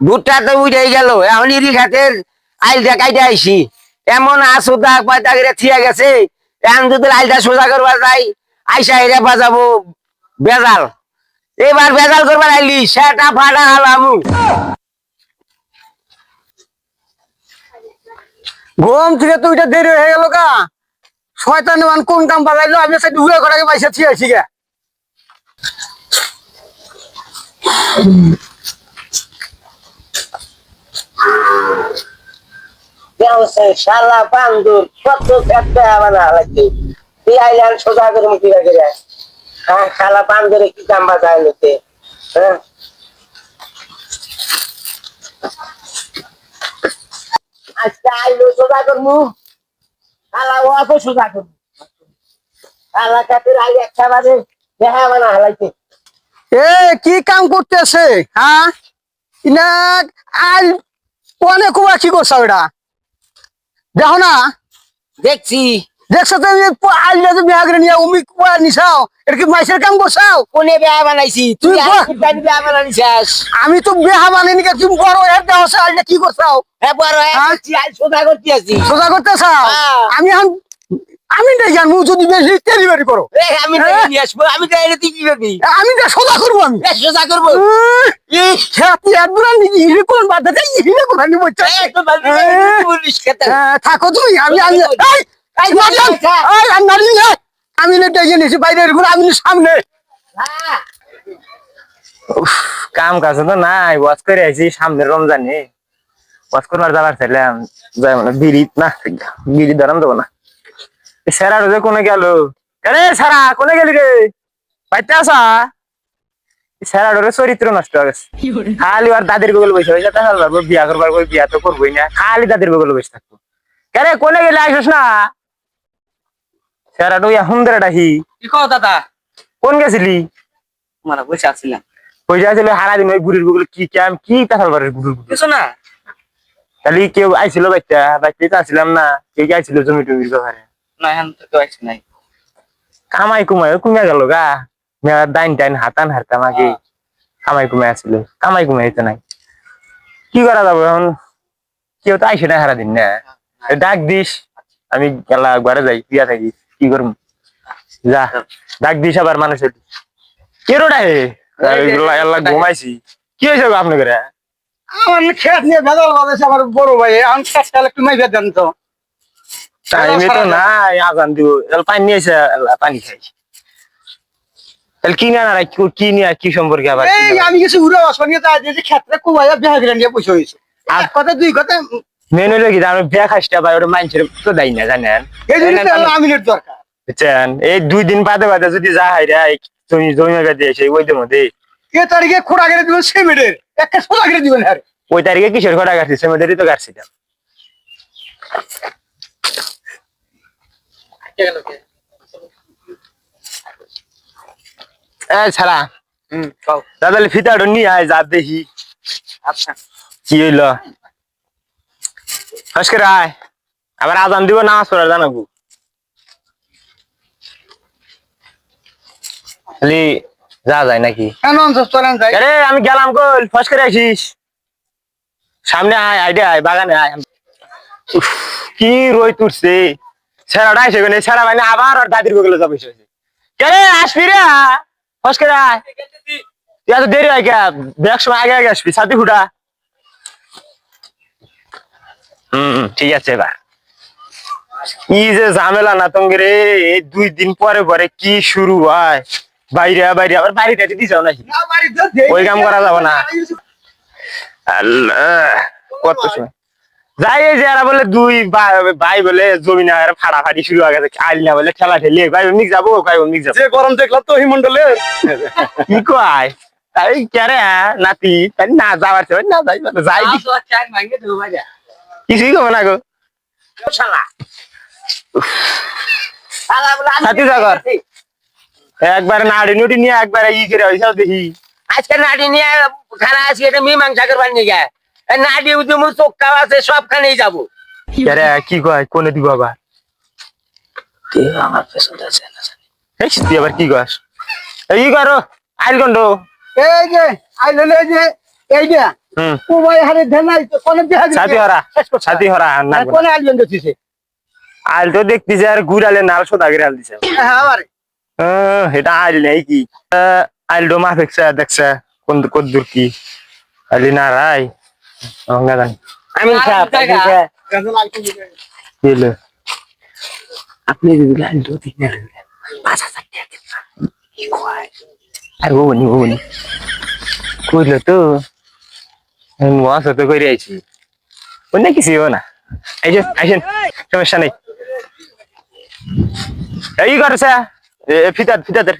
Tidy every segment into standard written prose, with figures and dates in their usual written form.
ভুট্টা তো উঠে গেল, এখন ইরি খাতের আইলটা কাইটে আইসি। এমন আসুদা পয়তা করে থিয়া গেছে, এখন যদি আইলটা সোজা করবা যাই, আইসা এরে বাজাবো বেজাল। এবার বেজাল করবার আইলি সেটা ফাটা হালামু। ঘুম থেকে তো ওইটা দেরি হয়ে গেল গা। শয়তান মান কোন কাম বাজাইলো, আমি সে ডুবে করাকে পয়সা ছিয়াছি গা। শালা বান্দর কত খেতে আবার লাগছে, এই আইলাম সোজা করে মুখি রাখে যায়। হ্যাঁ, শালা বান্দরে কি কাম বাজায় লোকে। হ্যাঁ, আজকে আইলো সোজা করমু, শালা অত সোজা করমু। শালা খাতের আই একটা বাজে দেখা বানা হালাইছে। এ কি কাম করতেছে? হ্যাঁ, ইনা আজ কোনে কুয়া কি করছ ওটা? দেখো না, দেখছি দেখছো তো আইলে তো বিয়া করে নিয়ে উমি কুয়া নিছাও, এটা কি মাইসের কাম করছাও? কোনে বেয়া বানাইছি, তুই বেয়া বানাইছিস। আমি তো বিয়া বানাইনি, তুমি বড় এর দেওয়া আইলে কি করছাও? হ্যাঁ, বড় সোজা করতে আছি। সোজা করতেছাও? আমি আমি নাই জানবো যদি বেশি ডেলিভারি করো। আমি নিয়ে আসবো, আমি তাইলে তুই কি করবি? আমি না সোজা করবো, আমি সোজা করবো। থাকো তুমি, আমি আমি ডেকে নিয়েছি বাইরে, আমি সামনে কাম কাজ তো নাই, ওয়াজ করে আইছি সামনের রমজানে। ওয়াজ করবার যাবার চাইলাম, যাই মানে বিড়ি না, বিড়ি ধরাম দেবো না। সেরা রোজে কোনে গেল? আরে সারা কোনে গেলি রে? পাইতে আসা? সেরা ডোরে চরিত্র নষ্ট হয়ে গেছে। খালি আর দাদির বগল বসে হয়ে যেতে পারবো, বিয়া করবার বই, বিয়া তো করবোই না, খালি দাদির বগল বসে থাকবো। আরে কোনে গেলে আসিস না? সেরা ডো হুন্দরে ডাকি। কি কও দাদা? কোন গেছিলি? মানে বসে আছিলাম। পয়সা ছিল হারা দিন ওই বুড়ির বগল কি ক্যাম কি কথা বলে গুড়ুর গুড়ুর। কিছু না। তাহলে কেউ আইছিল বাইটা, বাইতে তো আসছিলাম না, কেউ আইছিল জমি টমির ব্যাপারে? না, এখন তো কেউ আসছে নাই। কামাই কুমাই কমে গেল গা, ডাইন টাইন হাতান হারতাম আগে, কামাই কুমাই আসছিল, কামাই কুমাই তো নাই। কি করা যাবো এখন? কেউ তো আইসে না হারা দিন না, ডাক দিস, আমি গেলা ঘরে যাই, বিয়া থাকি, কি করবো? যা ডাক দিস আবার মানুষের কেরোটা হে ঘুমাইছি। কি হয়েছে গো আপনাদের? আমার খেত নিয়ে ভেজাল বাজাইছে আমার বড় ভাই, আমি খেত খেলে একটু মাইফে দেন তো। টাইমে তো নাই, আজান দিব, পানি নিয়েছে, পানি খাই। তাহলে কি না কি নিয়ে কি সম্পর্কে আবার? এই আমি কিছু উড়ে অসনিয়ে তাই যে ক্ষেত্রে কুবাইয়া বিয়া করে নিয়ে বসে হয়েছে। এক কথা দুই কথা মেন হইলো কি আমি বিয়া খাইটা ভাই, ওটা মানুষের তো দেয় না জানেন। এই জিনিসটা হলো আমিনের দরকার। বুঝছেন, এই 2 দিন বাদে বাদে যদি যা হয় রে, তুমি জমি দিয়ে সেই ওইদের মধ্যে এ তারিখে খোড়া কেটে দিবেন সেমেটের, একটা সোজা কেটে দিবেন। হ্যাঁ, ওই তারিখে কিসের ঘটা কাটছি, সেমেটারি তো কাটছি। ছাড়া তাহলে ফিতাটা নিয়ে আয়, যা দেখি। আচ্ছা, কি হইলো ফসকে আয়, আবার আজান দিব, নামাজ পড়ার জানাবো। খালি যা যায় নাকি? চলেন যাই। আরে আমি গেলাম, কল ফস করে আসিস, সামনে আয়, আইডে আয়, বাগানে আয়। উফ, কি রই তুলছে সেরাটা এসে গেলে, সেরা মানে আবার ওর দাদির বগলে যাবে। কে আসবি রে? ফস করে আয়, তুই এত দেরি হয় কে? ব্যাগ সময় আগে আগে আসবি, সাথে ফুটা। ঠিক আছে। এবার কি যে ঝামেলা না তঙ্গে রে, এই 2 দিন পরে পরে কি শুরু হয়, বাইরে বাইরে আবার বাড়িতে দিছাও নাকি? ওই কাম করা যাবে না। আল্লাহ, কত সময় যাই, এই যে এরা বলে 2 ভাই বলে জমি না ফাড়াফাড়ি শুরু হয়ে গেছে, আইল না বলে ঠেলা ঠেলি, ভাই মিক যাবো, ভাই মিক যাবো। যে গরম দেখলাম তো হিমন্ডলে কি কয় তাই কেরে নাতি, তাই না যাবার না যাই যাই কিছুই কবে না গো। একবারে নাড়ি নুটি নিয়ে একবারে ই করে হয়েছে দেখি। আজকে নাড়ি নিয়ে খানা আছি, এটা মীমাংসা করবার নিয়ে যায়। নাড়ি উদুমু চোখা আছে, সবখানেই যাবো। কি কয় কোনে দিব আবার? আমার পেছন আছে না, তুই আবার কি কস? এই করো আইল গন্ড, এই যে আইলেন, এই যে এই যে হুম ও ভাই হারে ধ্যান নাই তো কোন বিহার সাথী হরা না কোন আইলেন দিছে আইল তো দেখতেছে আর গুড়ালে নাল সোদা করে আল দিছে হ্যাঁ আরে এটা আইল নাই কি আইল ডো মাফেকছে দেখছে কোন কদ্দুর কি আইলি না রাই না জানি আমিন সাহেব দিলে আপনি যদি লাইন তো ঠিক না 5,000 টাকা কি কয় আর ও নি কইলো তো মহাস তো করে আইছি অন্য কিছু না আইসেন সমস্যা নেই এই করছে ফিতাদের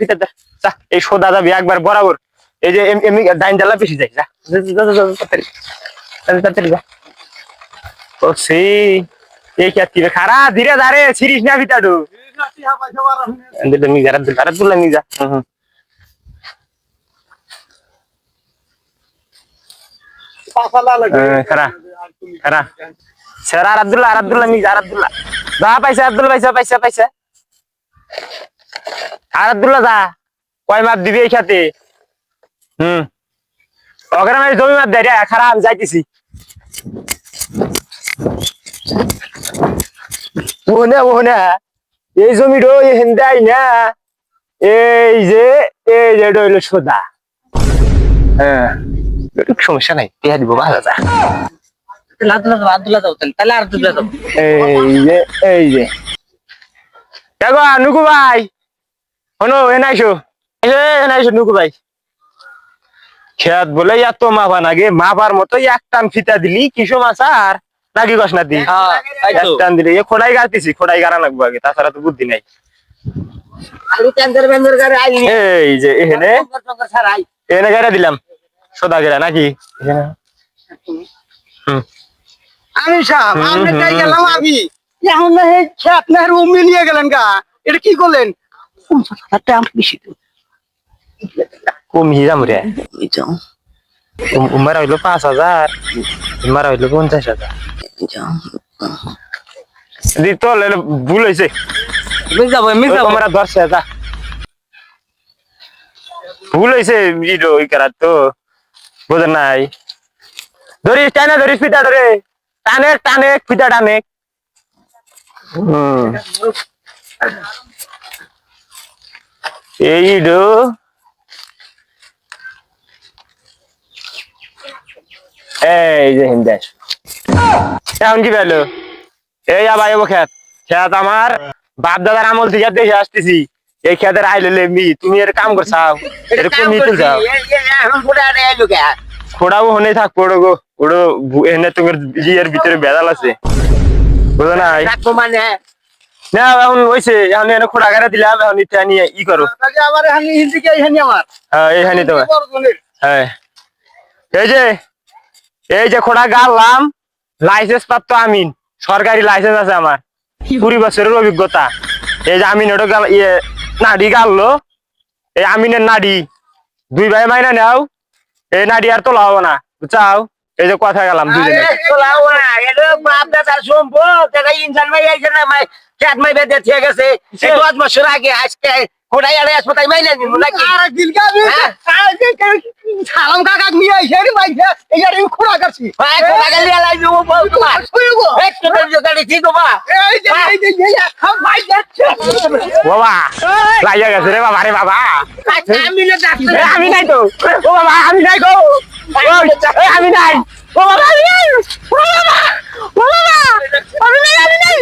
যা এই সোদা যাবি একবার বরাবর এই যে এমনি ডাইন ডালা বেশি যায় যা তাড়াতাড়ি যা ও সেই এই কি খারা ধীরে ধারে সিরিজ না ফিতাডু মি গারাতুল্লাহ নি যা খারা খারা সেরা আব্দুল্লাহ মি আব্দুল্লাহ যা পাইছে আব্দুল্লাহ পাইছে আর আব্দুল্লাহ যা কয় মাপ দিবি এই খেতে ওখানে আমি জমি মাপ দেয় রে খারাপ আমি যাইতেছি ওনে এই জমিটা হেন্দাই না এই যে হইলো সোদা হ্যাঁ সমস্যা নাই টিয়া দিব ভালো যা আব্দুল্লাহ দাও তাহলে আর আব্দুল্লাহ দাও এই যে দেখো নুকু ভাই হনো এনাইছো নুকু ভাই খেয়াত বলে এত মাপা নাগে মাপার মতো এক টান ফিতা দিলি কিসো মাছ আর নাকি কস না দি এক টান দিলে খোড়াই গাড়তেছি খোড়াই গাড়া লাগবো আগে তাছাড়া তো বুদ্ধি নাই আলু টেন্ডার বেন্ডার করে আইলি এই যে এখানে ছাড়াই এখানে গাড়া দিলাম সোদা গেরা নাকি আমি সাহেব আমি তাই গেলাম আমি এখন না এই খেত না রুম মিলিয়ে গেলেন গা এটা কি করলেন 50,000 টাকা বেশি তো কম হিরাম রে যাও উমার হইলো 5,000 উমার হইলো 50,000 যাও দি তো ভুল হয়েছে মির্জাবো আমরা 10,000 ভুল হয়েছে ভিডিও ওই করার তো বোঝেন নাই ধরিস ফিতা ধরে টানে ফিতা টানে এই ডো এই যে হিন্দাস এখন কি পেলো এই আবার খেত আমার বাপ দাদার আমল থেকে দেখে আসতেছি এই খেতের আইলে মি তুমি এর কাম করছাও এর কমি তুলছাও এখন পুরা আইলো কে খোড়াও হনে থাকবো গো ওড়ো এনে তোমার ইয়ের ভিতরে বেদাল আছে বুঝো নাই রাখবো মানে না এখন হইছে এখন এনে খোড়া গাড়া দিলাম এখন ইটা নিয়ে ই করো তাহলে আমার এখানে হিন্দি কে এখানে আমার হ্যাঁ এইখানে তোমার বড়জনের। হ্যাঁ এই যে খোড়া গাড়লাম লাইসেন্স প্রাপ্ত আমিন সরকারি লাইসেন্স আছে আমার 20 বছরের অভিজ্ঞতা এই যে আমিন ওটা ইয়ে নাড়ি গাড়লো এই আমিনের নাড়ি 2 ভাই মাইনা নাও এই নাড়ি আর তোলা হবো না বুঝাও এই যে কথা গেলাম দুজনে তোলাও না এটা বাপ দাদার সম্পদ এটা ইনসান ভাই আইছে না ভাই খেত মাই বেঁধে ঠিক আছে 10 বছর আগে আজকে কোটাই আরে হাসপাতাল মাইনা নিব নাকি আর দিলকা আমি সালাম কাকা নিয়ে আইছে রে ভাই এই আর আমি খোড়া করছি ভাই কোটা গেলি লাইবো বল তোমার কইবো একটু জোগাড়ি ঠিক বাবা এই যে খাও ভাই যাচ্ছে বাবা লাইয়া গেছে রে বাবা রে বাবা আমি না যাচ্ছি আমি নাই তো ও বাবা আমি নাই গো আমি নাই ও বাবা আমি নাই ও বাবা আমি নাই